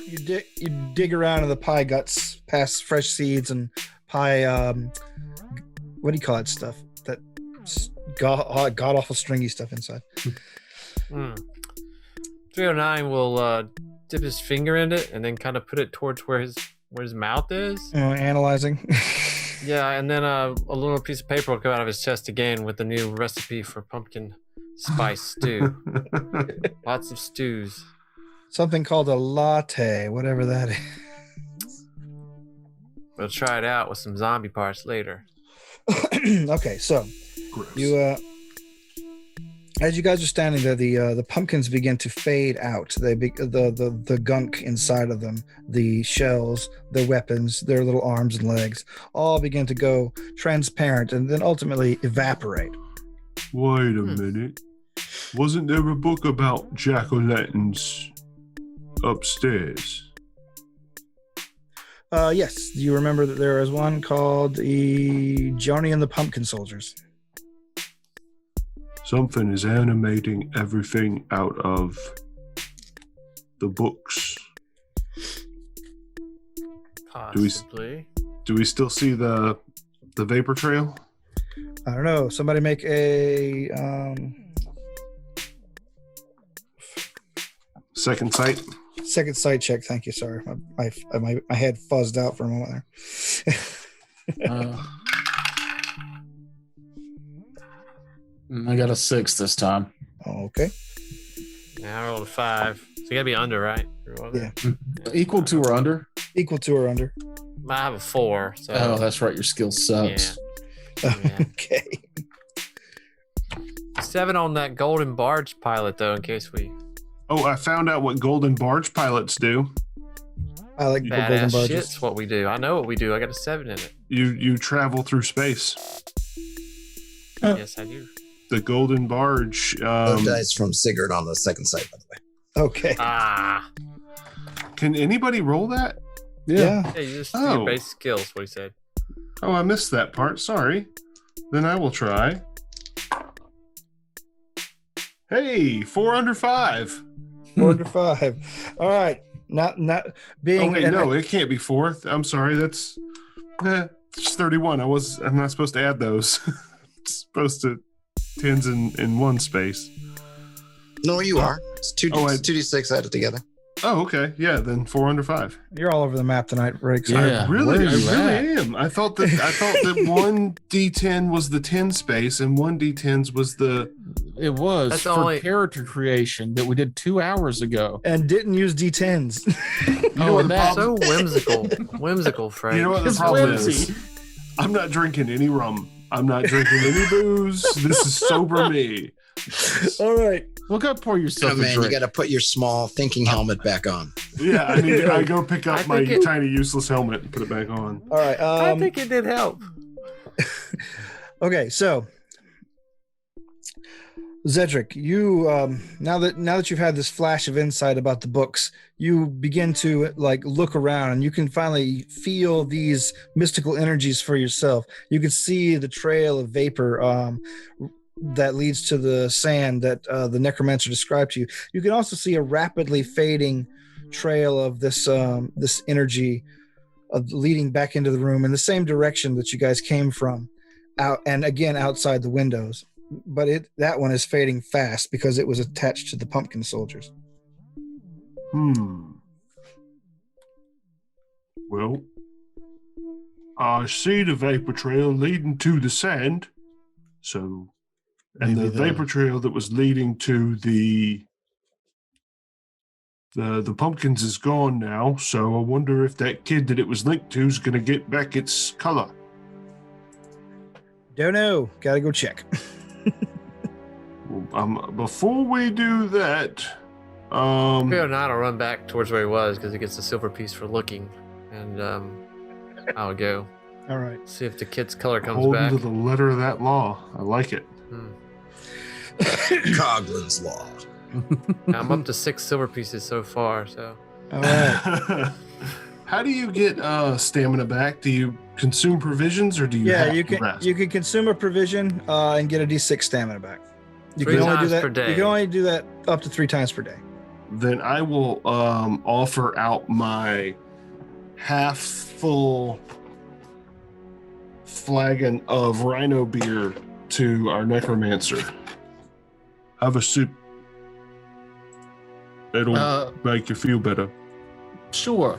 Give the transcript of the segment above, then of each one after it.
You dig around in the pie guts, past fresh seeds and pie. What do you call it? Stuff that god awful stringy stuff inside. 309 will dip his finger in it and then kind of put it towards where his mouth is. Analyzing. Yeah, and then a little piece of paper will come out of his chest again with the new recipe for pumpkin spice stew. Lots of stews. Something called a latte, whatever that is. We'll try it out with some zombie parts later. Okay, so Gross. you as you guys are standing there, the pumpkins begin to fade out. The gunk inside of them, the shells, their weapons, their little arms and legs, all begin to go transparent and then ultimately evaporate. Wait a minute. Wasn't there a book about jack-o'-lanterns upstairs? Yes, do you remember that there is one called the Johnny and the Pumpkin Soldiers? Something is animating everything out of the books. Possibly. Do we still see the vapor trail? I don't know. Somebody make a Second sight? second sight check. Thank you. Sorry, my head fuzzed out for a moment there. I got a 6 this time. Okay. Now I rolled a 5. So you gotta be under, right? Yeah. Equal to or under? Equal to or under. I have a 4. So Oh, that's right. Your skill sucks. Yeah. Okay. 7 on that golden barge pilot, though, in case we Oh, I found out what golden barge pilots do. I like the golden badass barges. shit's what we do. I know what we do. I got a 7 in it. You travel through space. Yes, I do. The golden barge. Dice from Sigurd on the second sight, by the way. Okay. Can anybody roll that? Yeah. Yeah, you just do your base skills, what he said. Oh, I missed that part. Sorry. Then I will try. Hey, 4 under 5. 4 under 5. All right. Not being. Okay, no, it can't be 4th. I'm sorry. That's it's 31. I'm not supposed to add those. It's supposed to tens in one space. No, you are. It's 2d6 added together. Oh, okay. Yeah, then 4 under 5. You're all over the map tonight, Riggs. Yeah. I really where are you at? am. I thought that one D10 was the 10 space and one D10s was the. It was That's for only- character creation that we did 2 hours ago. And didn't use D10s. know what the that So whimsical, Frank. You know what the It's problem whimsy. is? I'm not drinking any rum. I'm not drinking any booze. This is sober me. All right. Well, go pour yourself Oh, a man, drink. you got to put your small thinking helmet back on. Yeah, I go pick up I my think it- tiny useless helmet and put it back on. All right. I think it did help. Okay, so Zedric, you now that you've had this flash of insight about the books, you begin to look around and you can finally feel these mystical energies for yourself. You can see the trail of vapor that leads to the sand that the necromancer described to you. You can also see a rapidly fading trail of this energy leading back into the room in the same direction that you guys came from, out and again outside the windows. But that one is fading fast because it was attached to the pumpkin soldiers. Well, I see the vapor trail leading to the sand. So, and Maybe the vapor trail that was leading to the pumpkins is gone now. So I wonder if that kid that it was linked to is going to get back its color. Don't know. Gotta go check. Before we do that, 309 will run back towards where he was because he gets a silver piece for looking, and I'll go. All right. See if the kid's color comes holding back. to the letter of that law. I like it. Coglin's Law. I'm up to 6 silver pieces so far, so. All right. How do you get stamina back? Do you consume provisions or do you Yeah, have you to can rest? you can consume a provision and get a D6 stamina back. You 3 can only do times that. per day. You can only do that up to 3 times per day. Then I will offer out my half full flagon of Rhino beer to our Necromancer. Have a sip. It'll make you feel better. Sure.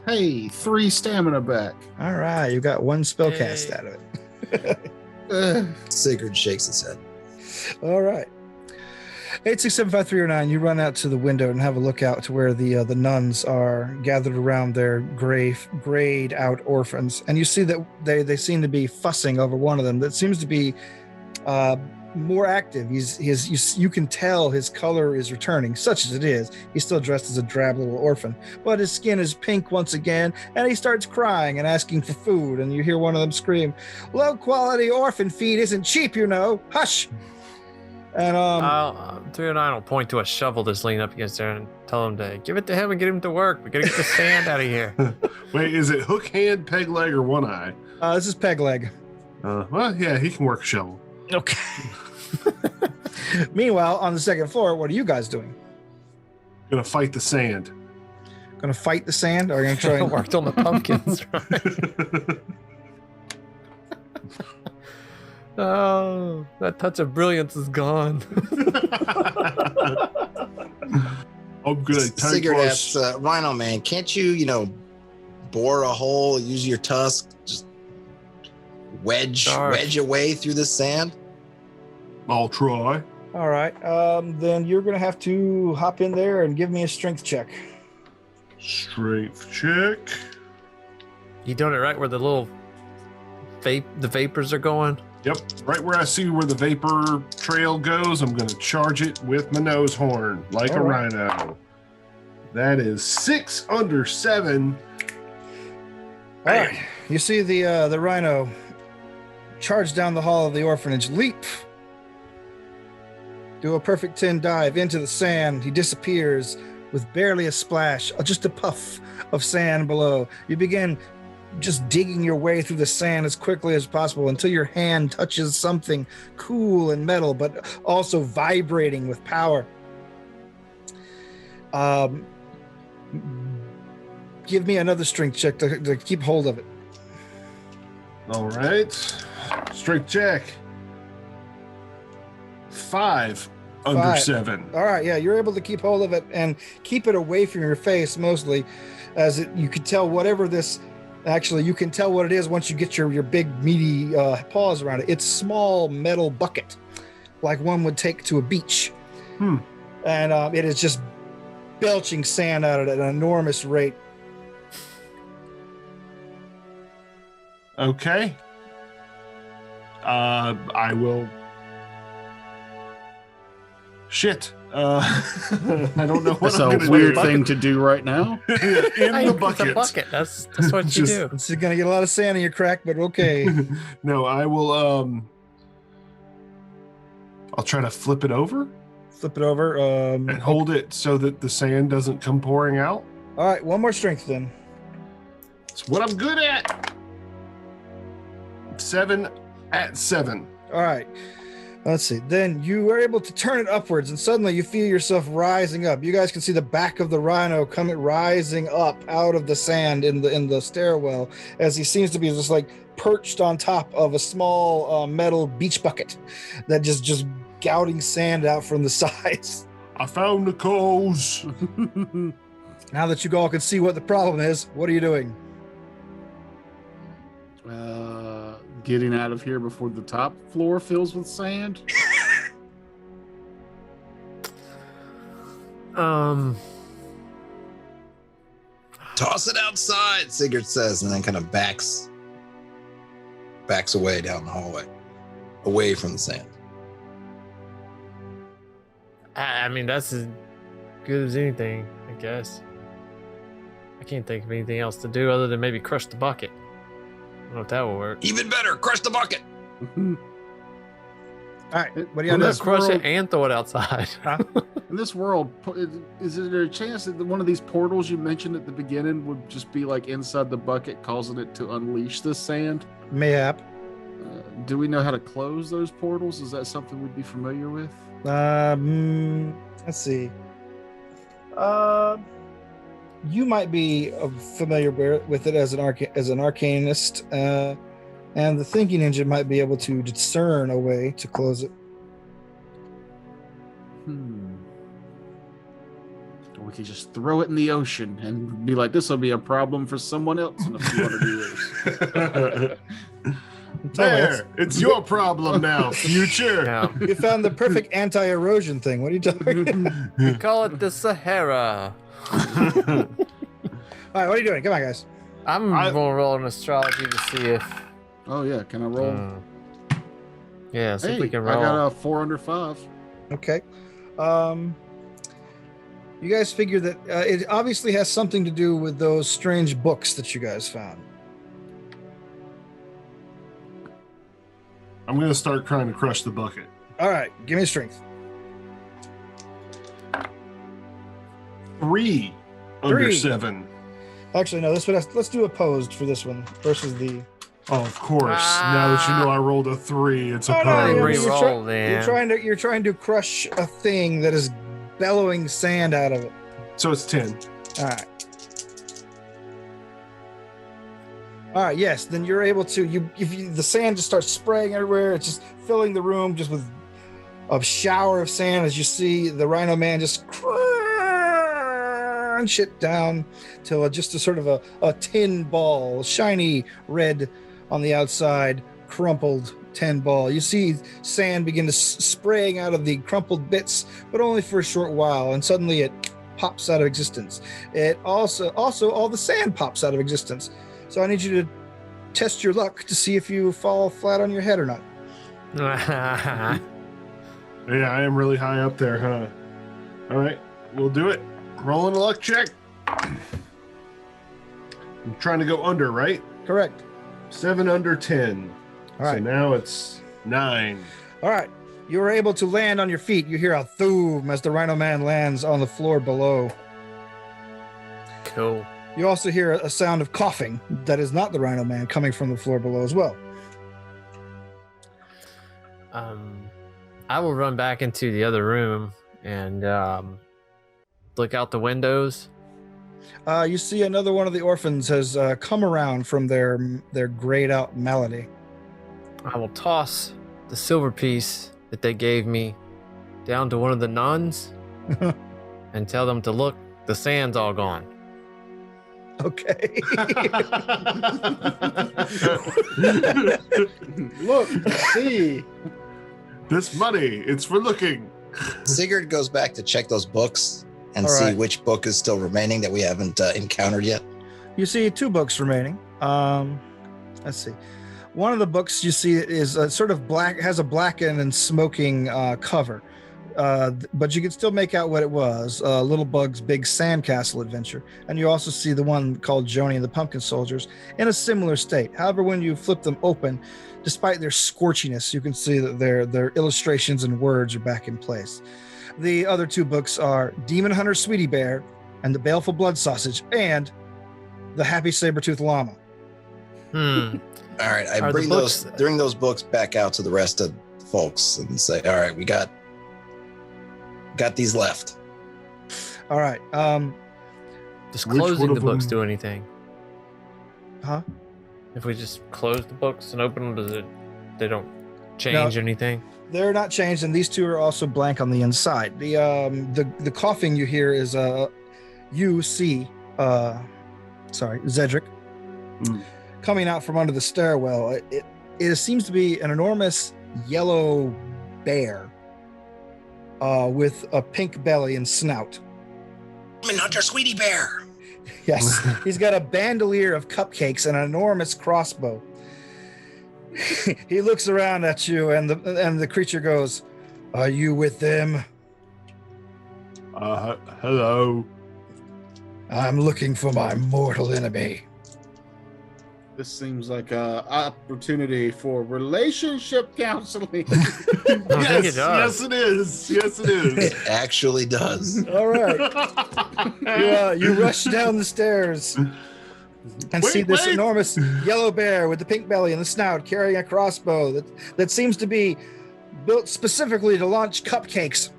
Hey, 3 stamina back. All right, you got 1 spell Yay. cast out of it. Sigurd shakes his head. All right. 8675309. You run out to the window and have a look out to where the nuns are gathered around their grayed out orphans, and you see that they seem to be fussing over one of them that seems to be more active. You can tell his color is returning, such as it is. He's still dressed as a drab little orphan, but his skin is pink once again, and he starts crying and asking for food. And you hear one of them scream, "Low quality orphan feed isn't cheap, you know. Hush!" And 309 will point to a shovel that's leaning up against there and tell him to give it to him and get him to work. We gotta get the sand out of here. Wait, is it hook hand, peg leg, or one eye? this is peg leg. Well, yeah, he can work a shovel. Okay. Meanwhile, on the second floor, what are you guys doing? Gonna fight the sand. Gonna fight the sand? Or are you gonna try and Worked on the pumpkins, right? Oh, that touch of brilliance is gone. I'm gonna take Sigurd my asks, Rhino Man, can't you, bore a hole, use your tusk, just wedge your way through the sand? I'll try. All right. Then you're gonna have to hop in there and give me a strength check. Strength check. You doing it right where the little the vapors are going? Yep, right where I see where the vapor trail goes, I'm gonna charge it with my nose horn like a All right. rhino. That is 6 under 7. All right. You see the rhino charge down the hall of the orphanage, leap, do a perfect 10 dive into the sand. He disappears with barely a splash, just a puff of sand below. You begin just digging your way through the sand as quickly as possible until your hand touches something cool and metal, but also vibrating with power. Give me another strength check to keep hold of it. All right, strength check. 5 under 5. 7. All right, yeah, you're able to keep hold of it and keep it away from your face mostly, as you can tell whatever this. Actually, you can tell what it is once you get your big meaty paws around it. It's small metal bucket, like one would take to a beach, and it is just belching sand out at an enormous rate. Okay. I will. Shit. I don't know what That's I'm a gonna weird do. thing to do right now. In Hey, the it's bucket. a bucket. That's what you Just- do. It's gonna get a lot of sand in your crack, but okay. No, I will. I'll try to flip it over Flip it over. and hold it so that the sand doesn't come pouring out. All right, one more strength then. It's what I'm good at. 7 at 7. All right. Let's see. Then you are able to turn it upwards, and suddenly you feel yourself rising up. You guys can see the back of the rhino coming rising up out of the sand in the stairwell, as he seems to be just like perched on top of a small metal beach bucket that just gouting sand out from the sides. I found the cause. Now that you all can see what the problem is, what are you doing? Getting out of here before the top floor fills with sand. Toss it outside, Sigurd says, and then kind of backs away down the hallway, away from the sand. I mean, that's as good as anything, I guess. I can't think of anything else to do other than maybe crush the bucket. I don't know if that will work. Even better, crush the bucket. All right, what do you In got? this Crush world- it and throw it outside. In this world, is there a chance that one of these portals you mentioned at the beginning would just be like inside the bucket, causing it to unleash the sand? Mayhap. Do we know how to close those portals? Is that something we'd be familiar with? Let's see. You might be familiar with it as an arcanist, and the thinking engine might be able to discern a way to close it. Or we could just throw it in the ocean and be like, this will be a problem for someone else in a few hundred years. There, it's your problem now, future. Yeah. You found the perfect anti-erosion thing. What are you talking about? We call it the Sahara. All right, what are you doing? Come on, guys. I'm going to roll an astrology to see if. Oh, yeah. Can I roll? Yeah, see if Hey, we can I roll. got a 4 under 5. Okay. You guys figure that it obviously has something to do with those strange books that you guys found. I'm gonna start trying to crush the bucket. All right, give me strength. 3 under 3. 7. Actually, no. Let's do opposed for this one versus the. Oh, of course. Now that you know I rolled a 3, it's Oh, no, opposed. you're Re-roll, then. You're trying to crush a thing that is bellowing sand out of it. So it's 10. All right. All right. Yes. Then you're able to. The sand just starts spraying everywhere. It's just filling the room just with a shower of sand as you see the Rhino Man just crunch it down till just a sort of a tin ball, shiny red on the outside, crumpled tin ball. You see sand begin to spraying out of the crumpled bits, but only for a short while, and suddenly it pops out of existence. It also all the sand pops out of existence. So I need you to test your luck to see if you fall flat on your head or not. Yeah, I am really high up there, huh? All right, we'll do it. Rolling a luck check. I'm trying to go under, right? Correct. 7 under 10. All right. So now it's 9. All right. You were able to land on your feet. You hear a thoom as the Rhino Man lands on the floor below. Cool. You also hear a sound of coughing that is not the Rhino Man coming from the floor below as well. I will run back into the other room and look out the windows. You see another one of the orphans has come around from their grayed out malady. I will toss the silver piece that they gave me down to one of the nuns and tell them to look, the sand's all gone. Okay. Look, see. This money, it's for looking. Sigurd goes back to check those books and All see right. which book is still remaining that we haven't encountered yet. You see 2 books remaining. Let's see. One of the books you see is sort of black, has a blackened and smoking cover, but you can still make out what it was. Little Bug's Big Sandcastle Adventure. And you also see the one called Joni and the Pumpkin Soldiers in a similar state. However, when you flip them open, despite their scorchiness, you can see that their illustrations and words are back in place. The other 2 books are Demon Hunter Sweetie Bear and the Baleful Blood Sausage and the Happy Sabertooth Llama. All right, I Are the bring those books back out to the rest of the folks and say, all right, we got these left. All right. Does Which closing one the of books them- do anything? Huh? If we just close the books and open them, they don't change anything? They're not changed, and these 2 are also blank on the inside. The coughing you hear is you see Zedric coming out from under the stairwell. It seems to be an enormous yellow bear with a pink belly and snout. Demon Hunter Sweetie Bear. Yes, he's got a bandolier of cupcakes and an enormous crossbow. He looks around at you, and the creature goes, "Are you with them?" Hello. I'm looking for my mortal enemy. This seems like a opportunity for relationship counseling. think it does. Yes, it is. Yes, it is. It actually does. All right. You rush down the stairs and see this enormous yellow bear with the pink belly and the snout carrying a crossbow that seems to be built specifically to launch cupcakes.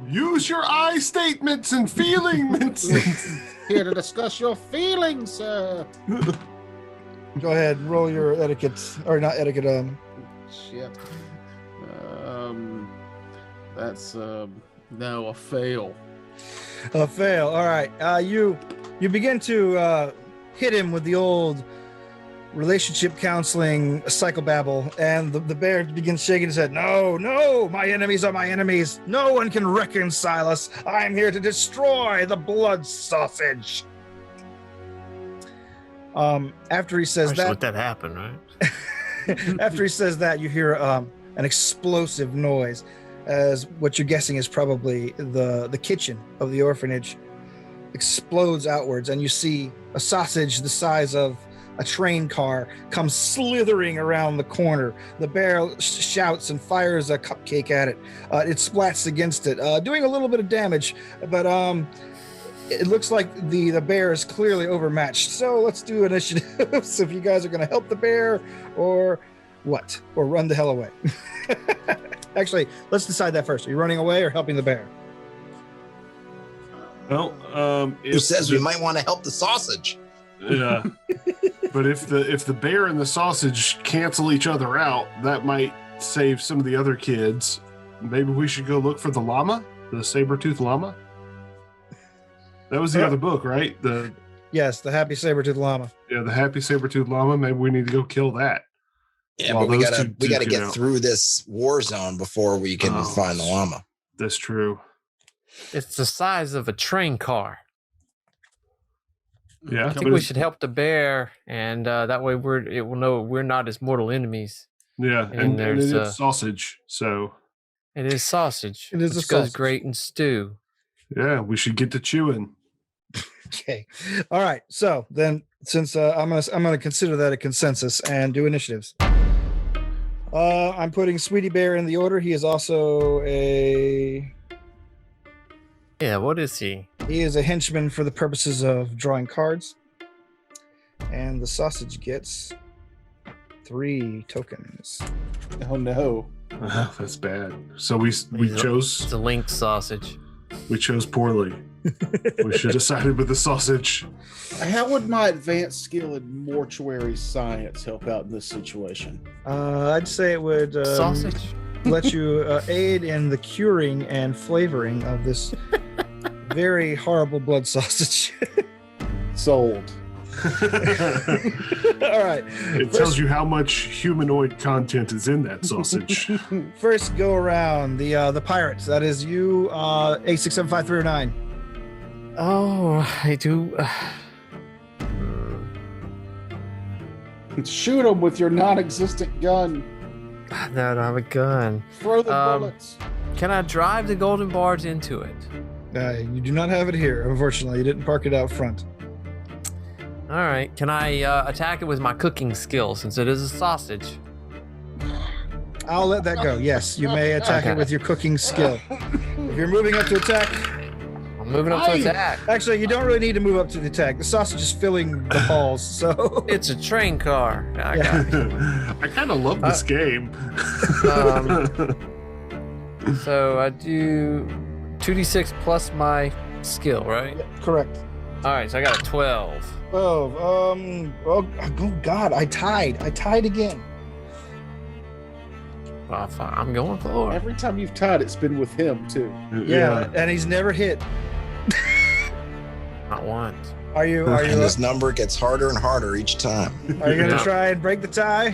Use your I statements and feelings. Here to discuss your feelings, sir. Go ahead, roll your etiquette, or not etiquette. Shit. That's no, a fail. A fail. All right. You begin to hit him with the old relationship counseling psychobabble, and the bear begins shaking his head. No, my enemies are my enemies. No one can reconcile us. I'm here to destroy the blood sausage. After he says Actually, that, let that happen, right? after he says that, you hear an explosive noise, as what you're guessing is probably the kitchen of the orphanage explodes outwards, and you see a sausage the size of a train car come slithering around the corner. The bear shouts and fires a cupcake at it. It splats against it, doing a little bit of damage, but it looks like the bear is clearly overmatched. So let's do initiatives if you guys are going to help the bear or what, or run the hell away. Actually, let's decide that first. Are you running away or helping the bear? Well, Who says we might want to help the sausage? Yeah. But if the bear and the sausage cancel each other out, that might save some of the other kids. Maybe we should go look for the llama, the saber-toothed llama. That was the other book, right? Yes, the Happy Saber-Toothed Llama. Yeah, the happy saber-toothed llama. Maybe we need to go kill that. Yeah, Well, but we those two gotta get get out. through this war zone before we can find the llama. That's true. It's the size of a train car. Yeah, I think we should help the bear, and that way it will know we're not his mortal enemies. Yeah, and it is sausage, so It is sausage. It is which a goes sausage. great in stew. yeah, we should get to chewing. Okay. All right. So then, since I'm gonna consider that a consensus and do initiatives. I'm putting Sweetie Bear in the order. He is also Yeah, what is he? he is a henchman for the purposes of drawing cards. And the sausage gets 3 tokens. Oh no. That's bad. So we It's chose a link sausage. poorly. We should have sided with the sausage. How would my advanced skill in mortuary science help out in this situation? I'd say it would Sausage? let you aid in the curing and flavoring of this very horrible blood sausage. Sold. All right. It tells you how much humanoid content is in that sausage. First go around the pirates. That is you, 8675309. Oh, I do. Shoot him with your non-existent gun. No, I don't have a gun. Throw the Um, bullets. Can I drive the golden barge into it? You do not have it here, unfortunately. You didn't park it out front. All right. Can I attack it with my cooking skill since it is a sausage? I'll let that go. Yes, you may attack it Okay. with your cooking skill. If you're moving up to attack, I'm moving up to attack. actually, you don't really need to move up to the attack. The sausage is filling the halls, so It's a train car. I got it. I kind of love this game. So I do 2d6 plus my skill, right? correct. All right, so I got a 12. Oh God, I tied again. Well, fine. I'm going for it. Every time you've tied, it's been with him too. Yeah, and he's never hit. Not once. Are you And this number gets harder and harder each time. are you gonna Yeah. try and break the tie?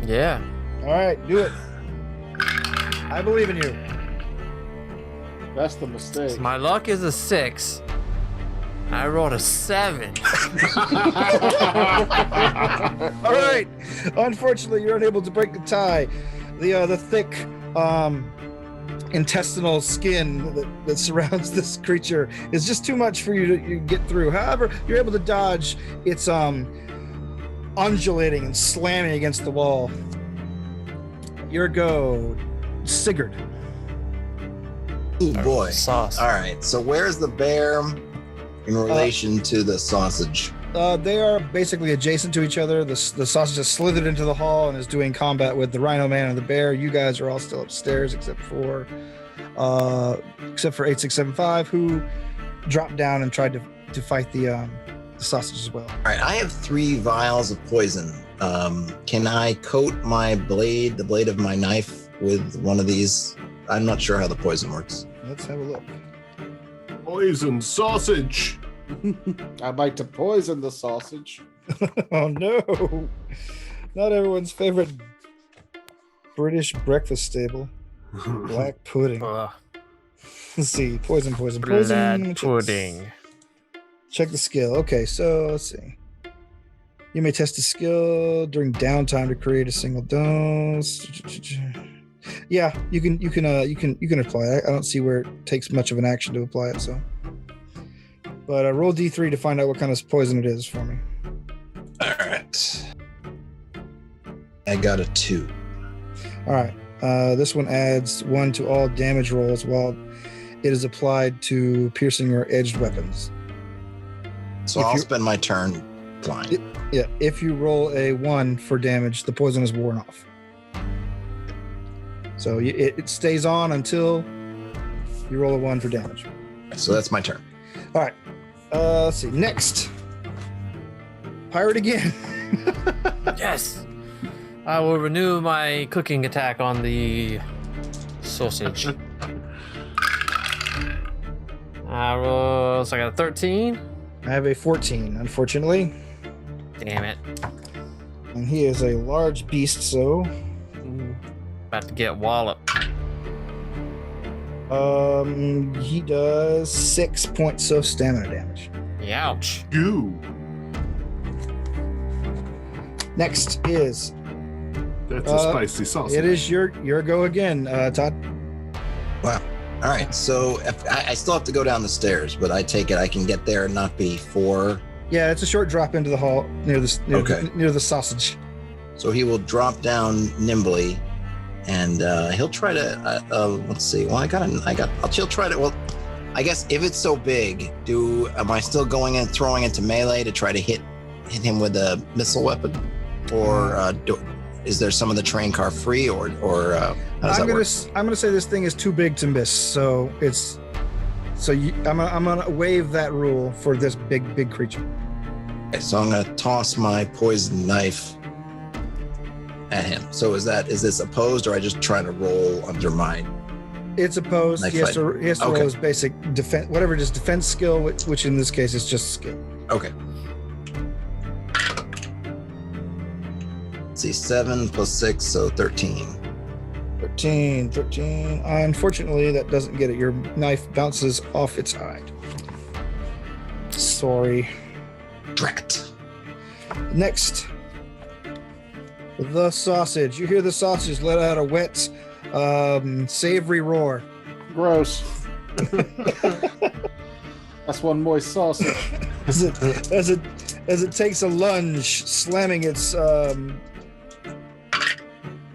Yeah. All right, do it. I believe in you. That's the mistake. So my luck is a 6. I rolled a 7. All right. Unfortunately, you're unable to break the tie. The thick intestinal skin that surrounds this creature is just too much for you to get through. However, you're able to dodge its undulating and slamming against the wall. Your go, Sigurd. Oh boy. Sauce. All right. So where's the bear in relation to the sausage? They are basically adjacent to each other. The sausage has slithered into the hall and is doing combat with the Rhino Man and the bear. You guys are all still upstairs except for 8675, who dropped down and tried to fight the sausage as well. All right. I have 3 vials of poison. Can I coat my blade, the blade of my knife, with one of these? I'm not sure how the poison works. Let's have a look. Poison sausage. I'd like to poison the sausage. Oh no! Not everyone's favorite British breakfast staple, black pudding. Ugh. Let's see, poison. Blood pudding. Check the skill. Okay, so let's see. You may test a skill during downtime to create a single dose. Yeah, you can apply it. I don't see where it takes much of an action to apply it. So, but roll D3 to find out what kind of poison it is for me. All right. I got a 2. All right. This one adds 1 to all damage rolls while it is applied to piercing or edged weapons. So If I'll you- spend my turn flying. Yeah, if you roll a 1 for damage, the poison is worn off. So it stays on until you roll a 1 for damage. So that's my turn. All right. Let's see. Next. Pirate again. Yes. I will renew my cooking attack on the sausage. I roll. So I got a 13. I have a 14, unfortunately. Damn it. And he is a large beast, so About to get walloped. he does 6 points of stamina damage. Ouch. Goo. Next is That's a spicy sausage. it is your go again, Todd. Wow. All right. So if, I still have to go down the stairs, but I take it I can get there and not be 4. Yeah, it's a short drop into the hall near the sausage. So he will drop down nimbly, and he'll try to. Let's see. Well, he'll try to. Well, I guess if it's so big, am I still going and throwing into melee to try to hit him with a missile weapon, or is there some of the train car free, or how does that work? I'm gonna say this thing is too big to miss, so it's. I'm gonna waive that rule for this big creature. Okay, so I'm gonna toss my poison knife at him. So is this opposed, or I just try to roll under mine? It's opposed. Knife He has fight. to roll his basic defense, whatever it is, defense skill, which in this case is just skill. Okay. Let's see, 7 + 6, so 13. 13. Unfortunately, that doesn't get it. Your knife bounces off its hide. Sorry. Drat. Next, the sausage. You hear the sausage let out a wet, savory roar. Gross. That's one moist sausage. As it takes a lunge, slamming its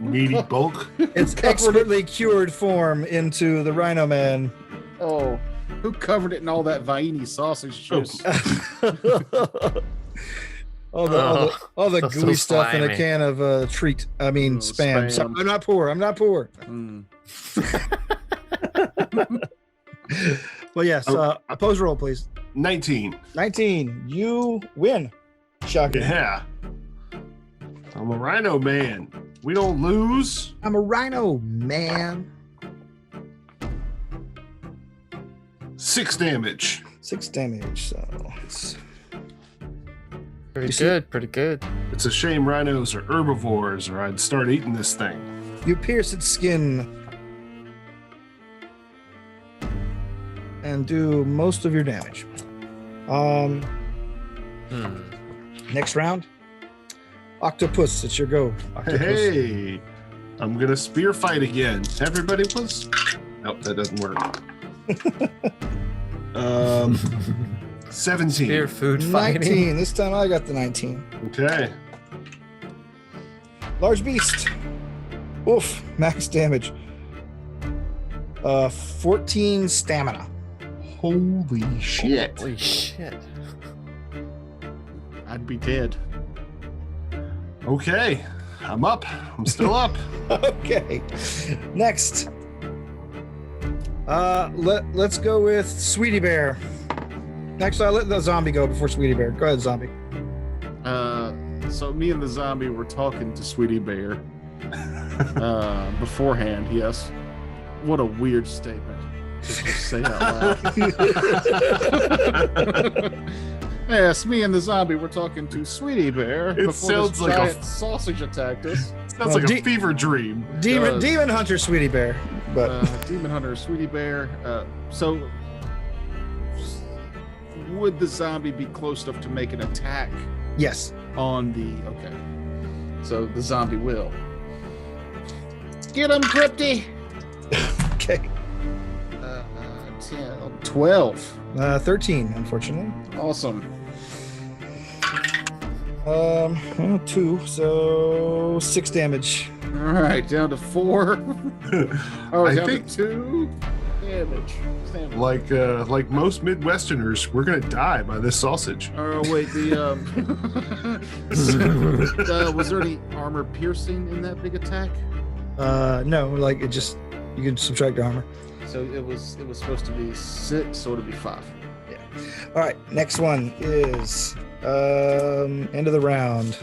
Meaty bulk. its expertly cured form into the Rhino Man. Oh, who covered it in all that Vaini sausage juice? all the that's so gooey stuff in a slimy. can of treat. I mean, spam. Spam. So I'm not poor. Mm. Well, yes. Opposed roll, please. 19. 19. You win. Shocking. Yeah. I'm a Rhino Man. We don't lose. I'm a Rhino Man. 6 damage. 6 damage. So it's Pretty good. Pretty good. It's a shame rhinos are herbivores, or I'd start eating this thing. you pierce its skin and do most of your damage. Next round, Octopus. It's your go. Octopus. Hey, I'm gonna spear fight again. Everybody was Nope, that doesn't work. 17. Spear food fighting. 19. This time I got the 19. Okay. Large beast. Oof. Max damage. 14 stamina. Holy shit. Holy shit. I'd be dead. Okay. I'm up. I'm still up. Okay. Next. Let's go with Sweetie Bear. Actually, I'll let the zombie go before Sweetie Bear. Go ahead, zombie. So me and the zombie were talking to Sweetie Bear beforehand. Yes. What a weird statement to just say out loud. Yes, me and the zombie were talking to Sweetie Bear before sounds this like giant sausage attacked us. Sounds like a fever dream. Demon Hunter Sweetie Bear. But Demon Hunter Sweetie Bear. So would the zombie be close enough to make an attack yes. on the... Okay. So the zombie will. Get him, Crypty! Okay. 10, 12. 13, unfortunately. Awesome. 2, so 6 damage. All right, down to 4. Oh, I down think, to 2 damage. like most Midwesterners, we're gonna die by this sausage. Oh wait, was there any armor piercing in that big attack? No, like it just you can subtract your armor. So it was supposed to be 6, so it'll be 5. Yeah. All right, next one is end of the round.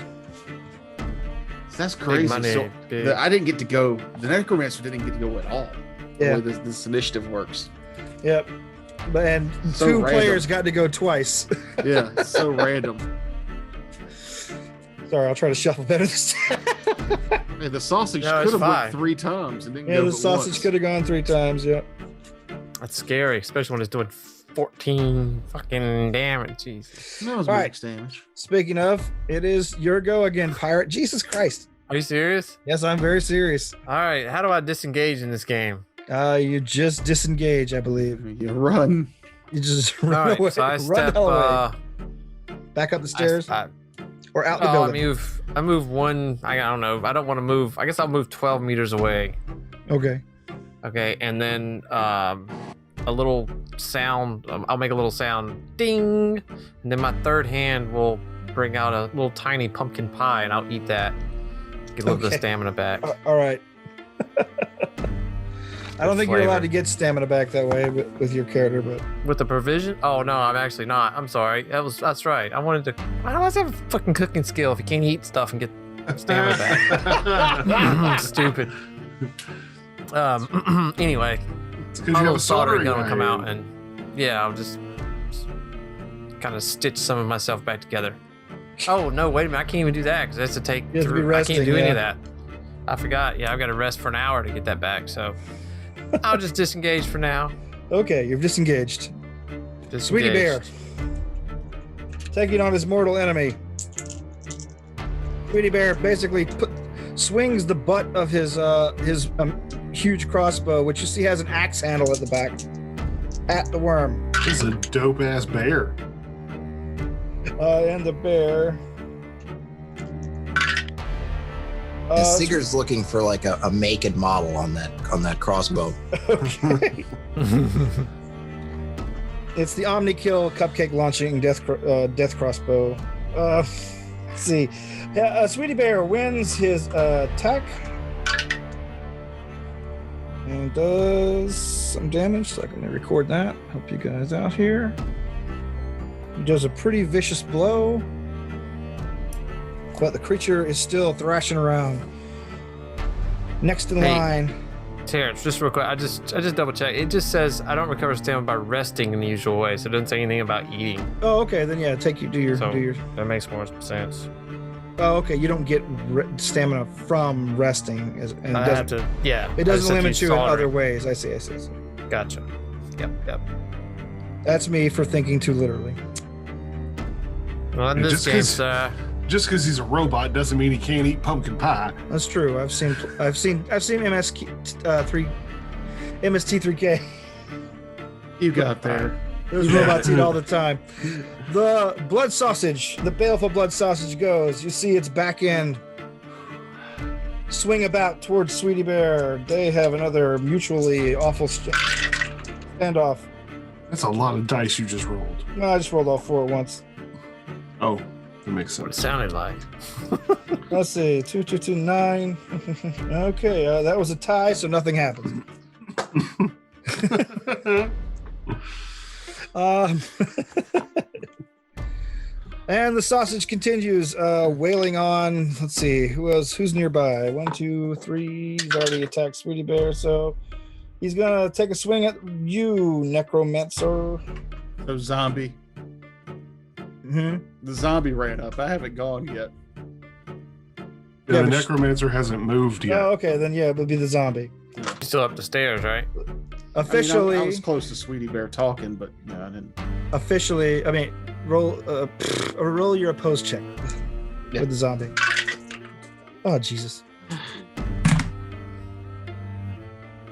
That's crazy. Money, so I didn't get to go. The Necromancer didn't get to go at all. Yeah. The way this initiative works. Yep. And So 2 random. players got to go twice. Yeah, it's so random. Sorry, I'll try to shuffle better this time. Hey, the sausage No, could it's have went fine. 3 times and didn't Yeah, go the but sausage once. could have gone 3 times. Yeah. That's scary, especially when it's doing 14 fucking damage. Jesus. No, it was All right. max damage. Speaking of, it is your go again, pirate. Jesus Christ. Are you serious? Yes, I'm very serious. All right. How do I disengage in this game? You just disengage, I believe. You run. You just All run right. away. So I Run the step. hell away. Back up the stairs I or out the I building. move one. I don't know. I don't want to move. I guess I'll move 12 meters away. Okay. Okay, and then a little sound. I'll make a little sound, ding, and then my third hand will bring out a little tiny pumpkin pie, and I'll eat that. Get a little bit Okay. of stamina back. All right. I don't think you're flavor. allowed to get stamina back that way with your character, but With the provision? Oh no, I'm actually not. I'm sorry. That's right. I wanted to. Why do I have a fucking cooking skill if you can't eat stuff and get stamina back? Stupid. Anyway, It's my because you have little a soldering soldering gun will come iron. out, and yeah, I'll just kind of stitch some of myself back together. Oh no, wait a minute! I can't even do that because it has to take. You have to be I resting, can't do any yeah. of that. I forgot. Yeah, I've got to rest for an hour to get that back. So I'll just disengage for now. okay, you're disengaged. Sweetie Bear Disengaged. taking on his mortal enemy. Sweetie Bear basically swings the butt of his huge crossbow, which you see has an axe handle at the back, at the worm. This is a dope ass bear. And the bear. And Sigurd's looking for like a make and model on that crossbow. Okay. It's the Omni-Kill cupcake launching death crossbow. Let's see. Sweetie Bear wins his attack and does some damage. So I'm going to record that. Help you guys out here. He does a pretty vicious blow, but the creature is still thrashing around. Next in Hey. line. Terrence, just real quick, I just double check. It just says I don't recover stamina by resting in the usual way, so it doesn't say anything about eating. Oh, okay. Then yeah, do your. That makes more sense. Oh, okay. You don't get stamina from resting, and I have to, yeah. it I just doesn't have to limit use you in soldering. other ways. I see. Gotcha. Yep. That's me for thinking too literally. Well, in Yeah, this just game, 'cause- sir. Just because he's a robot doesn't mean he can't eat pumpkin pie. That's true. I've seen MS3 MST3K. You got there. Those robots eat all the time. The blood sausage, the baleful blood sausage goes. You see its back end swing about towards Sweetie Bear. They have another mutually awful standoff. That's a lot of dice you just rolled. No, I just rolled all 4 at once. Oh, that makes What it sense. sounded like. Let's see, 2, 2, 2, 9. Okay, that was a tie, so nothing happens. And the sausage continues wailing on. Let's see, who's nearby? 1, 2, 3. He's already attacked Sweetie Bear, so he's gonna take a swing at you, Necromancer. So zombie. Mm-hmm. The zombie ran up. I haven't gone yet. Yeah, the but necromancer hasn't moved yet. Oh, okay, then yeah, it'll be the zombie. You're still up the stairs, right? Officially, I was close to Sweetie Bear talking, but no, I didn't. officially, I mean, roll your opposed check with the zombie. Oh Jesus!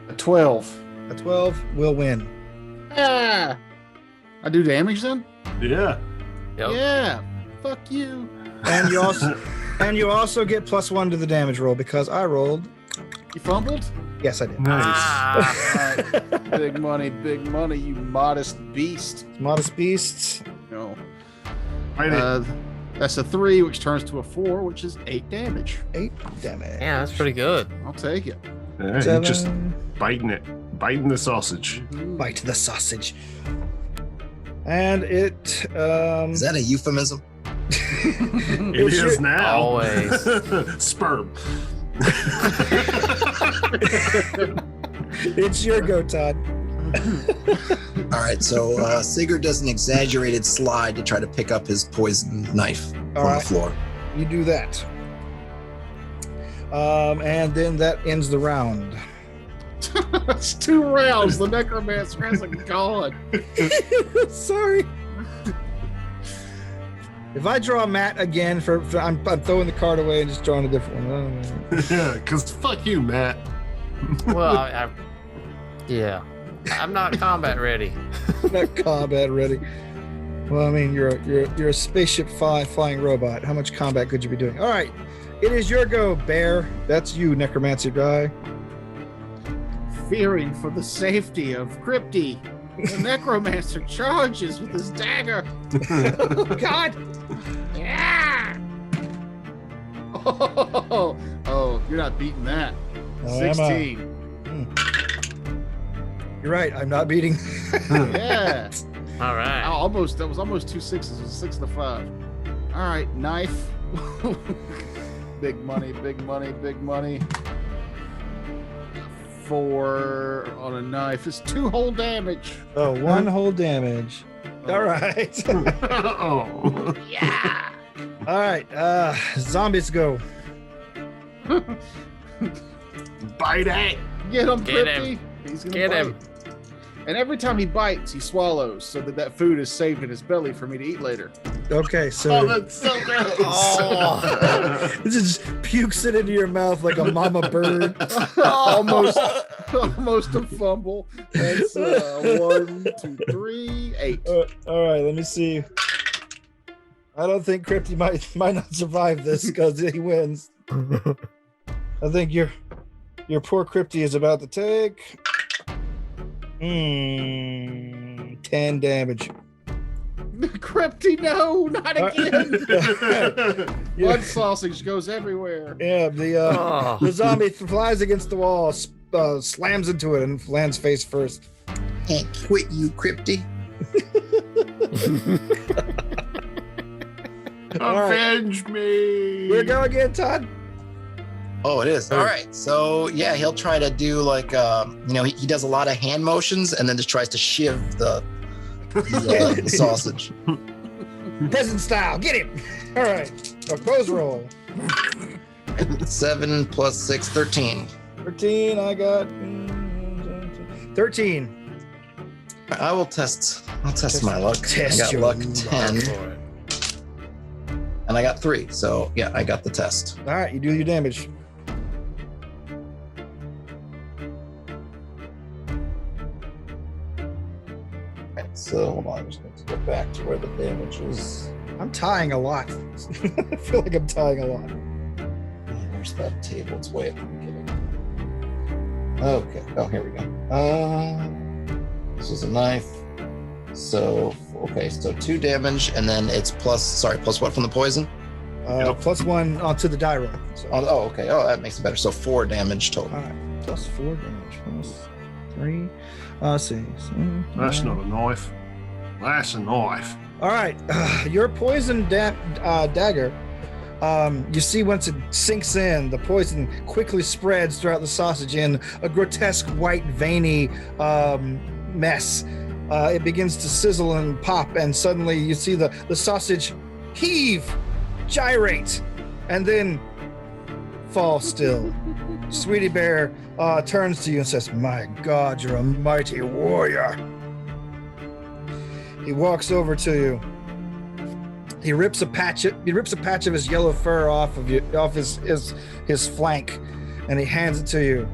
A 12. A 12 will win. Ah! I do damage then? Yeah. Yep. Yeah. Fuck you. And you also get +1 to the damage roll because I rolled. You fumbled? Yes, I did. Nice. Ah, Alright. Big money, you modest beast. Modest beasts. No. Fight it. That's a 3, which turns to a 4, which is 8 damage. 8 damage. yeah, that's pretty good. I'll take it. Yeah, you're 7. just biting the sausage. Bite the sausage. And it. Is that a euphemism? It It's is your- now. Always. Sperm. It's your go, Todd. All right, so Sigurd does an exaggerated slide to try to pick up his poison knife All from right. the floor. You do that. And then that ends the round. It's 2 rounds. The necromancer hasn't gone. Sorry. If I draw Matt again I'm throwing the card away and just drawing a different one. Yeah, because fuck you, Matt. Well, yeah. I'm not combat ready. Not combat ready. Well, I mean, you're a spaceship flying robot. How much combat could you be doing? All right, it is your go, Bear. That's you, Necromancer guy. Fearing for the safety of Crypty, the necromancer charges with his dagger. God. Yeah! Oh, you're not beating that. Oh, am I? 16. You're right. I'm not beating. Yeah. All right. That was almost 2 6s. It was 6 to 5. All right, knife. Big money. 4 on a knife. It's 2 whole damage. Oh, 1 whole damage. All right. Oh. Yeah. All right. Zombies go. Bite it. Get him, Get Crypty. him. He's gonna Get bite. him. And every time he bites, he swallows so that food is saved in his belly for me to eat later. Okay, Oh, so that's so gross. Oh. this just pukes it into your mouth like a mama bird. almost a fumble. That's 1, 2, 3, 8. All right, let me see. I don't think Crypty might not survive this because he wins. I think your poor Crypty is about to take 10 damage. Crypty, no, not again. Yeah, Blood sausage goes everywhere. yeah, Oh. the zombie flies against the wall, slams into it, and lands face first. Can't quit you, Crypty. All right. Avenge me. Here we go again, Todd. Oh, it is. All right. So yeah, he'll try to do like he does a lot of hand motions and then just tries to shiv the sausage. Peasant style, get him. All right, opposed roll. 7 plus 6, 13. 13, I got 13. I'll test my luck. Test I got your luck luck. 10 For it. and I got 3. So yeah, I got the test. All right, you do your damage. So hold on, I just need to go back to where the damage is. I'm tying a lot. I feel like I'm tying a lot. Where's that table? It's way up in the beginning. Okay. Oh, here we go. This is a knife. So okay, so 2 damage, and then it's plus what from the poison? Plus 1 onto the die roll. So. Oh, okay. Oh, that makes it better. So 4 damage total. All right. Plus 4 damage. Plus 3. Let's see. That's not a knife. That's a knife. All right. Your poison dagger. You see, once it sinks in, the poison quickly spreads throughout the sausage in a grotesque white veiny mess. It begins to sizzle and pop, and suddenly you see the sausage heave, gyrate, and then fall still. Sweetie Bear turns to you and says, "My God, you're a mighty warrior." He walks over to you. He rips a patch of his yellow fur off his flank, and he hands it to you.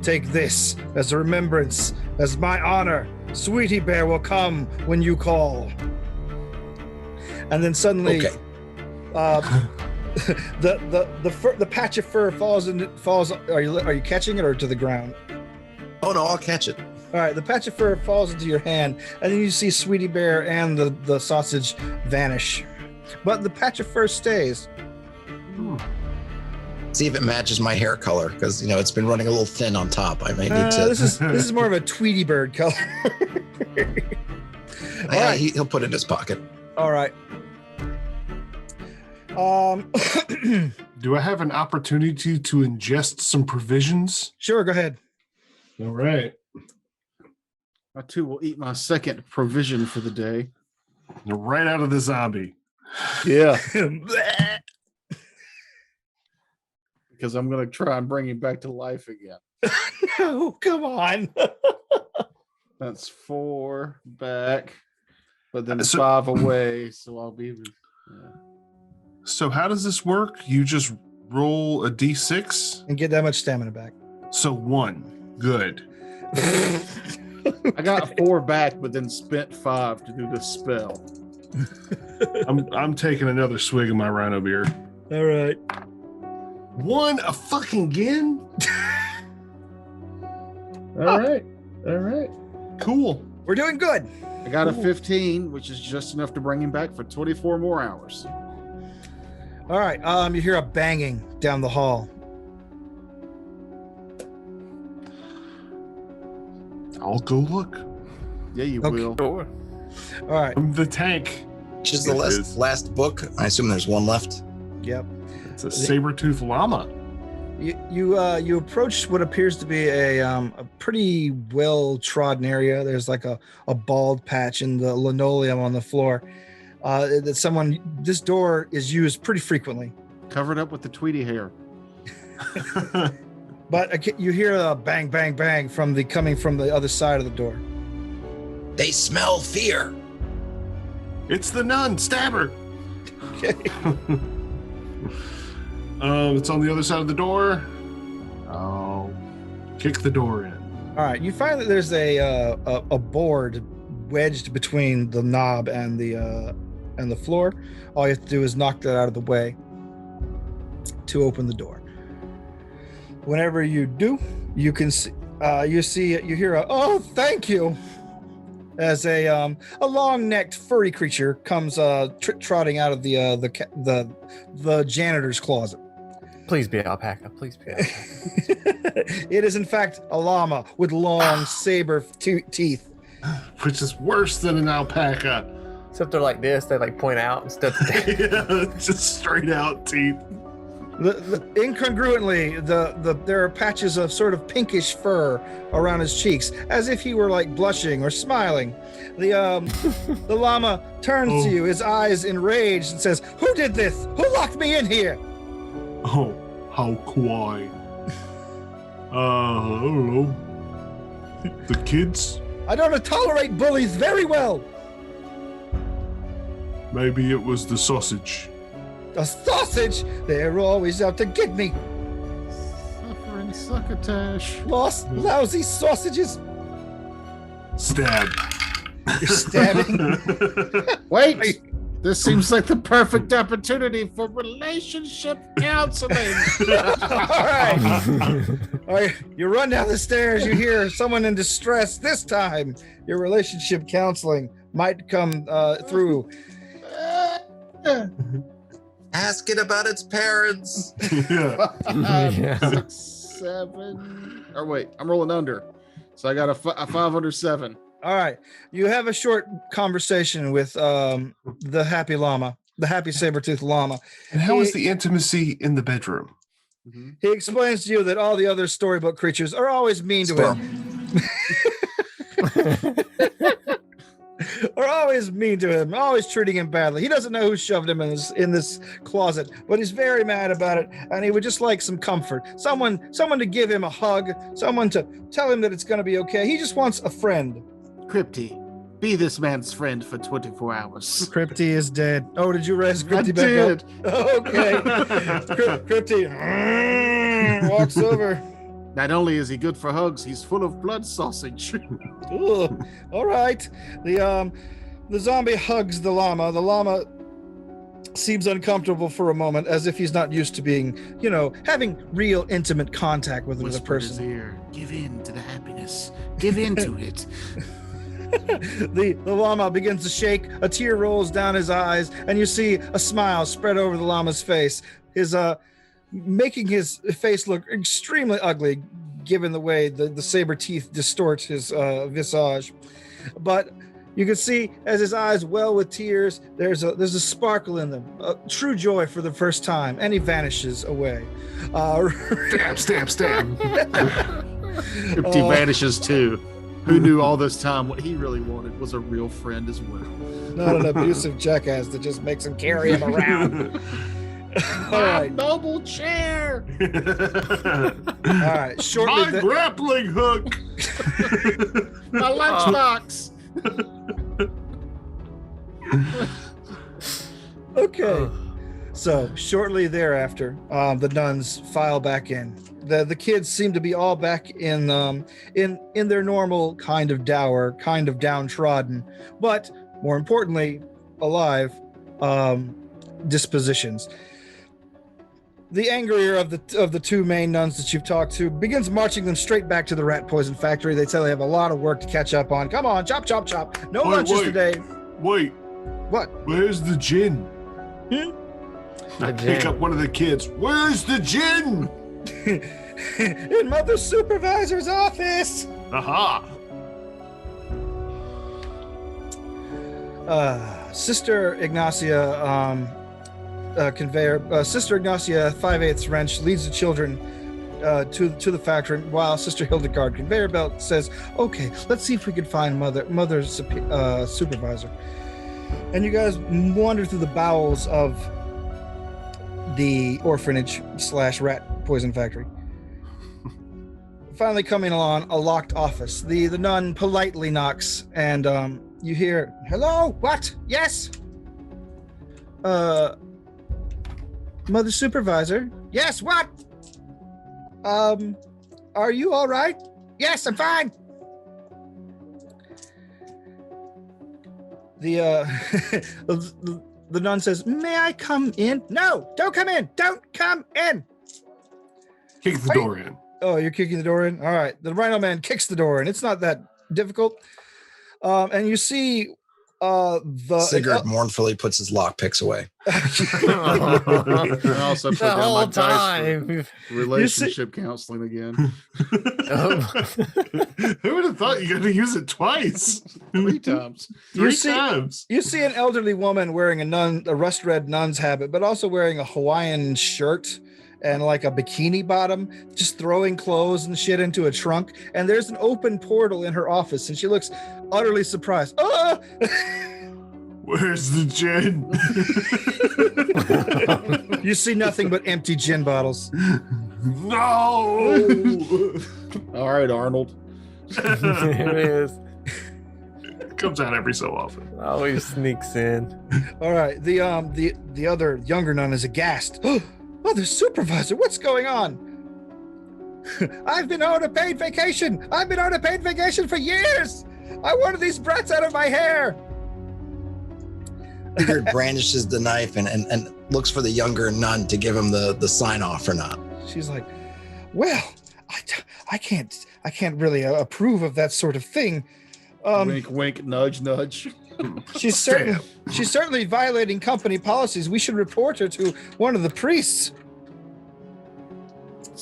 Take this as a remembrance, as my honor. Sweetie Bear will come when you call. And then suddenly, Okay. the patch of fur falls. Are you catching it or to the ground? Oh no, I'll catch it. All right, the patch of fur falls into your hand, and then you see Sweetie Bear and the sausage vanish, but the patch of fur stays. See if it matches my hair color, because it's been running a little thin on top. I may need to. This is more of a Tweety Bird color. All right. He'll put it in his pocket. All right. Do I have an opportunity to ingest some provisions? Sure, go ahead. All right. I too will eat my second provision for the day. Right out of the zombie. Yeah. Because I'm going to try and bring him back to life again. No, come on. That's 4 back, but then 5 away. So I'll be. So how does this work? You just roll a d6 And get that much stamina back. So 1. Good. I got 4 back, but then spent 5 to do this spell. I'm taking another swig of my Rhino beer. All right. 1 a fucking again? All right. Cool. We're doing good. I got a 15, which is just enough to bring him back for 24 more hours. All right. You hear a banging down the hall. I'll go look. Yeah, you Okay. will. Sure. All right. I'm the tank. Which is the last book. I assume there's one left. Yep. It's a saber-toothed llama. You approach what appears to be a pretty well trodden area. There's like a bald patch in the linoleum on the floor. This door is used pretty frequently. Covered up with the Tweety hair. But you hear a bang, bang, bang coming from the other side of the door. They smell fear. It's the nun. Stab her. Okay. It's on the other side of the door. I'll kick the door in. All right. You find that there's a board wedged between the knob and the floor. All you have to do is knock that out of the way to open the door. Whenever you do, you can see, you hear a "oh, thank you," as a long-necked furry creature comes trotting out of the janitor's closet. Please be alpaca. Please be alpaca. It is in fact a llama with long saber teeth. Which is worse than an alpaca. Except they're like this. They like point out instead of Yeah, just straight out teeth. Incongruently, there are patches of sort of pinkish fur around his cheeks, as if he were like blushing or smiling. The llama turns to you, his eyes enraged, and says, "Who did this? Who locked me in here?" Oh, how kawaii. I don't know. The kids? I don't tolerate bullies very well. Maybe it was the sausage. A sausage? They're always out to get me. Suffering succotash. Lousy sausages. Stab. You're stabbing. Wait, this seems like the perfect opportunity for relationship counseling. All right, you run down the stairs. You hear someone in distress. This time, your relationship counseling might come through. Ask it about its parents. Yeah. 5, 6, 7. Or wait, I'm rolling under. So I got a 5 under 7. All right, you have a short conversation with the happy llama, the happy saber-toothed llama. And how is the intimacy in the bedroom? He explains to you that all the other storybook creatures are always mean to him. Are always mean to him, always treating him badly. He doesn't know who shoved him in this closet, but he's very mad about it, and he would just like some comfort. Someone to give him a hug, someone to tell him that it's going to be okay. He just wants a friend. Crypty, be this man's friend for 24 hours. Crypty is dead. Oh, did you raise Crypty back did. up? Okay. Crypty walks over. Not only is he good for hugs, he's full of blood sausage. Ooh, all right. The zombie hugs the llama. The llama seems uncomfortable for a moment, as if he's not used to being, having real intimate contact with another Whisper in his person. ear, give in to the happiness. Give in to it. The llama begins to shake. A tear rolls down his eyes, and you see a smile spread over the llama's face. Making his face look extremely ugly, given the way the saber teeth distort his visage. But you can see as his eyes well with tears, there's a sparkle in them, a true joy for the first time, and he vanishes away. Stab. Crypty vanishes too. Who knew all this time what he really wanted was a real friend as well. Not an abusive jackass that just makes him carry him around. All right. Noble chair. All right. Shortly. My grappling hook. My lunchbox. Okay. So shortly thereafter, the nuns file back in. The kids seem to be all back in their normal kind of dour, kind of downtrodden, but more importantly, alive dispositions. The angrier of the two main nuns that you've talked to begins marching them straight back to the rat poison factory. They tell they have a lot of work to catch up on. Come on, chop, chop, chop. No lunches today. Wait. What? Where's the gin? I pick gin. up one of the kids. Where's the gin? In Mother Supervisor's office. Aha. Sister Ignacia Sister Ignacia 5/8 wrench leads the children to the factory, while Sister Hildegard conveyor belt says, "Okay, let's see if we can find Mother's supervisor." And you guys wander through the bowels of the orphanage / rat poison factory. Finally coming along a locked office. The nun politely knocks, and you hear, "Hello? What? Yes? Mother Supervisor? Yes, what? Are you all right? Yes, I'm fine." The nun says, "May I come in?" "No, don't come in. Don't come in." Kick the door in. Oh, you're kicking the door in? All right. The Rhino Man kicks the door in. It's not that difficult. And you see Sigurd mournfully puts his lockpicks away. I also put The down my whole dice time. for relationship counseling again. Who would have thought you got to use it twice? 3 times. Three times. You see an elderly woman wearing a rust red nun's habit, but also wearing a Hawaiian shirt and like a bikini bottom, just throwing clothes and shit into a trunk. And there's an open portal in her office, and she looks utterly surprised. Ah! Where's the gin? You see nothing but empty gin bottles. No! All right, Arnold. There it is. It comes out every so often. Always sneaks in. All right, the other younger nun is aghast. Mother Supervisor, what's going on? I've been on a paid vacation. I've been on a paid vacation for years. I wanted these brats out of my hair. Sigurd brandishes the knife and looks for the younger nun to give him the sign off or not. She's like, well, I can't really approve of that sort of thing. Wink, wink, nudge, nudge. She's certainly violating company policies. We should report her to one of the priests.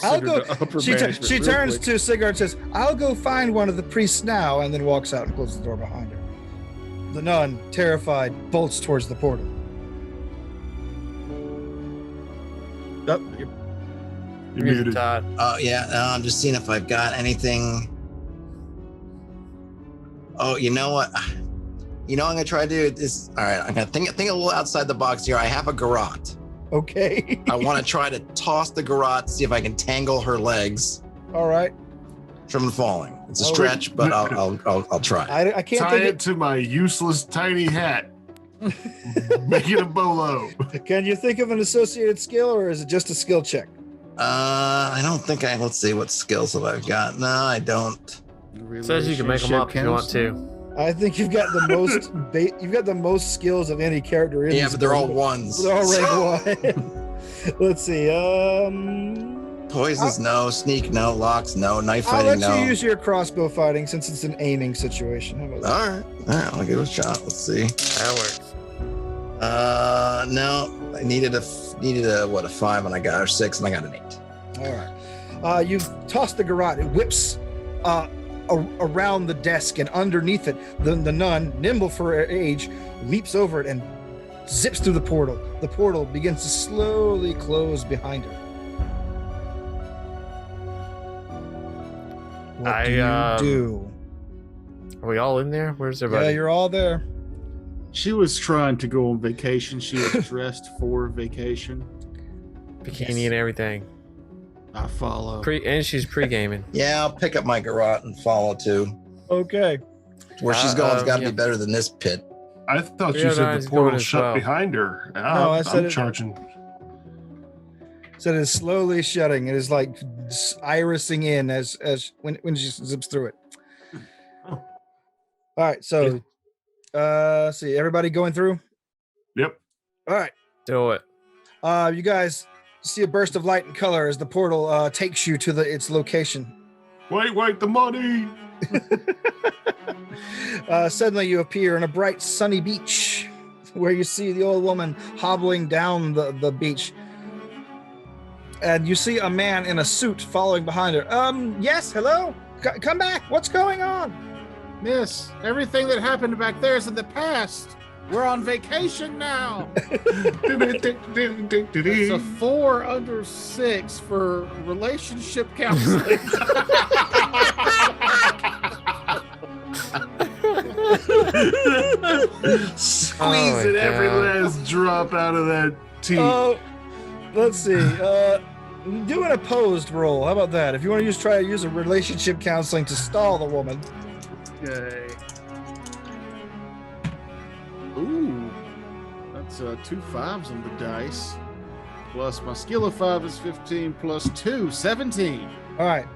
I'll go. She turns to Sigurd and says, I'll go find one of the priests now, and then walks out and closes the door behind her. The nun, terrified, bolts towards the portal. You're muted. Todd. Yeah, I'm just seeing if I've got anything. Oh, you know what? I'm gonna try to do this. All right, I'm gonna think a little outside the box here. I have a garrote. Okay. I want to try to toss the garrote, see if I can tangle her legs All right. from falling. It's a stretch, but I'll try. I can't Tie think it to my useless tiny hat. Make it a bolo. Can you think of an associated skill, or is it just a skill check? I don't think let's see, what skills have I got? No, I don't. Says you can make them up if you want to. I think you've got the most. You've got the most skills of any character in. Yeah, this but they're all book. ones. They're all rank 1. Let's see. Poisons, no. Sneak, no. Locks, no. Knife I'll fighting, let no. you use your crossbow fighting since it's an aiming situation. How about that? All right, I'll give it a shot. Let's see. That works. No, I needed a 5 and I got, or 6 and I got an 8. All right. You toss the garrote. It whips around the desk, and underneath it, the nun, nimble for her age, leaps over it and zips through the portal. The portal begins to slowly close behind her. What do you do? Are we all in there? Where's everybody? Yeah, you're all there. She was trying to go on vacation. She was dressed for vacation. Bikini and everything. I follow. And she's pre-gaming. Yeah, I'll pick up my garrote and follow too. Okay. Where she's going's got to be better than this pit. I thought Yeah, you said he's the portal going as shut well. behind her. I said I'm it- charging. So it is slowly shutting. It is like irising in as when she zips through it. Oh. All right. So, see, everybody going through. Yep. All right. Do it. You guys see a burst of light and color as the portal takes you to its location. Wait, the money. Suddenly, you appear on a bright, sunny beach, where you see the old woman hobbling down the beach, and you see a man in a suit following behind her. Yes, hello. Come back. What's going on? Miss, everything that happened back there is in the past. We're on vacation now. It's a 4 under 6 for relationship counseling. Squeezing every last drop out of that tea. Oh, let's see. Do an opposed roll. How about that? If you want to try to use a relationship counseling to stall the woman. Okay. Ooh, that's 2 5s on the dice. Plus my skill of 5 is 15. Plus 2, 17. All right.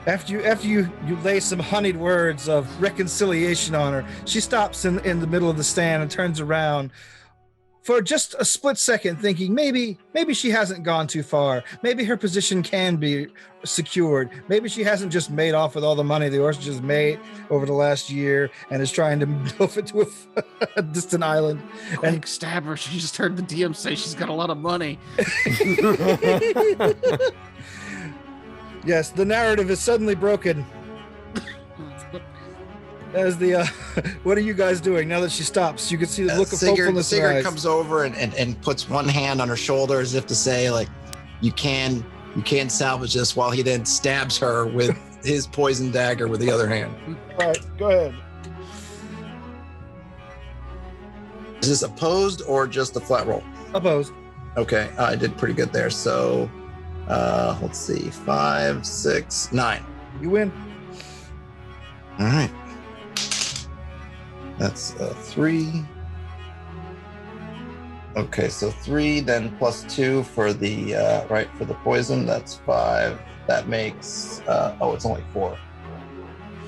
After you lay some honeyed words of reconciliation on her, she stops in the middle of the stand and turns around for just a split second, thinking maybe she hasn't gone too far. Maybe her position can be secured. Maybe she hasn't just made off with all the money the Orsages made over the last year and is trying to move it to a distant island. Quick, stab her. She just heard the DM say she's got a lot of money. Yes, the narrative is suddenly broken. As the what are you guys doing now that she stops? You can see the look of hopefulness in her Sigurd eyes. comes over and puts one hand on her shoulder as if to say, like, you can salvage this, while he then stabs her with his poison dagger with the other hand. All right, go ahead. Is this opposed or just a flat roll? Opposed. Okay, I did pretty good there. So let's see, 5, 6, 9. You win. All right. That's 3. Okay, so 3, then plus 2 for the for the poison. That's 5. That makes it's only 4.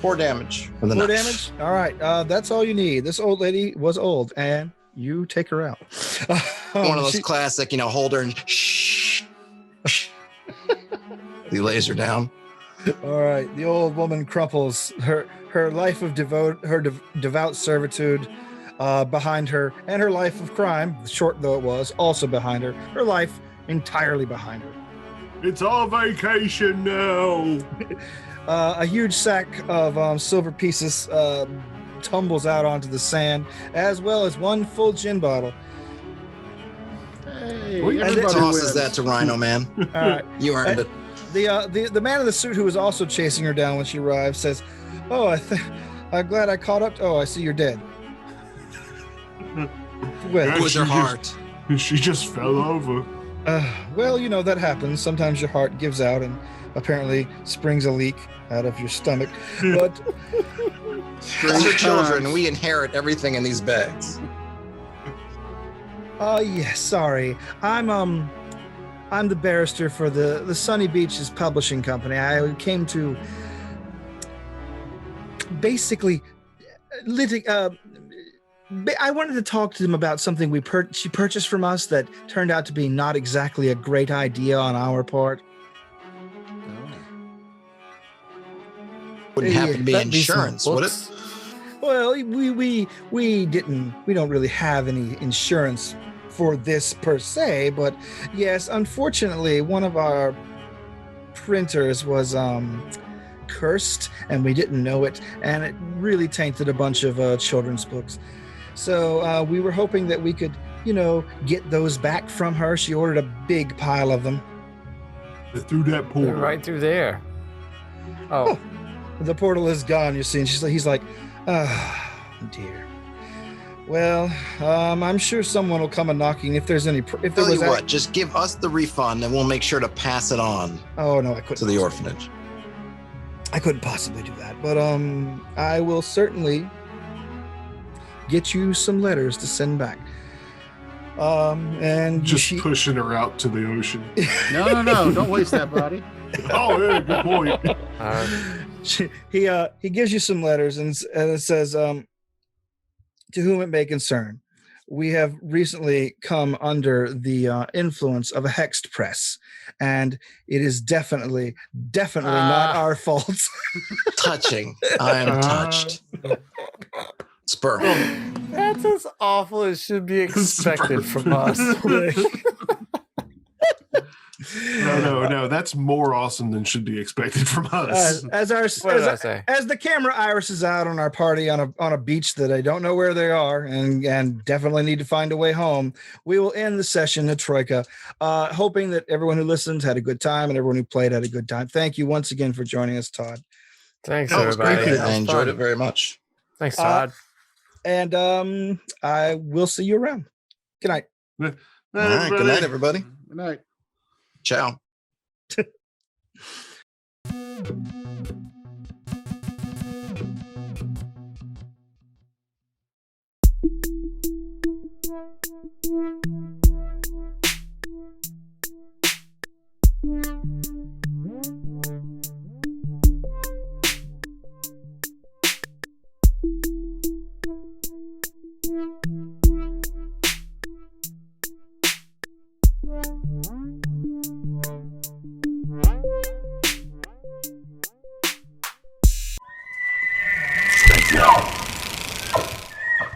4 damage for the 4 knife. damage. All right. That's all you need. This old lady was old, and you take her out. One of those classic, hold her and shh. He lays her down. All right. The old woman crumples. Her life of devout servitude behind her, and her life of crime, short though it was, also behind her. Her life entirely behind her. It's our vacation now. A huge sack of silver pieces tumbles out onto the sand, as well as one full gin bottle. Hey, Well, everybody Tosses wins. that to Rhino Man. All right. You earned it. The man in the suit who was also chasing her down when she arrived says, "Oh, I'm glad I caught up. Oh, I see you're dead." Well, It was her heart. She just fell over. well, that happens. Sometimes your heart gives out and apparently springs a leak out of your stomach. But As her children, we inherit everything in these bags. yes, sorry. I'm the barrister for the Sunny Beaches Publishing Company. I came to basically I wanted to talk to them about something she purchased from us that turned out to be not exactly a great idea on our part. Wouldn't happen to be That'd be some insurance, would it? books. Well, we don't really have any insurance for this per se, but yes, unfortunately, one of our printers was cursed, and we didn't know it, and it really tainted a bunch of children's books. So we were hoping that we could, get those back from her. She ordered a big pile of them. Through that They're portal. right through there. Oh, The portal is gone, you see, and he's like, oh, dear. Well, I'm sure someone will come a knocking if there's any. If there Tell was you what, just give us the refund and we'll make sure to pass it on Oh no, I couldn't. to the orphanage. I couldn't possibly do that, but I will certainly get you some letters to send back. And Just pushing her out to the ocean. No, don't waste that body. Oh, yeah, good point. he gives you some letters and it says, to whom it may concern, we have recently come under the influence of a Hexed Press, and it is definitely not our fault. Touching. I am touched. Spur. that's as awful as should be expected from us. No. That's more awesome than should be expected from us. What did I say? As the camera irises out on our party on a beach that I don't know where they are and definitely need to find a way home, we will end the session at Troika, hoping that everyone who listened had a good time and everyone who played had a good time. Thank you once again for joining us, Todd. Thanks, That was everybody. great. That I was enjoyed fun. it very much. Thanks, Todd. And I will see you around. Good night. All right. Good night, everybody. Good night. Ciao.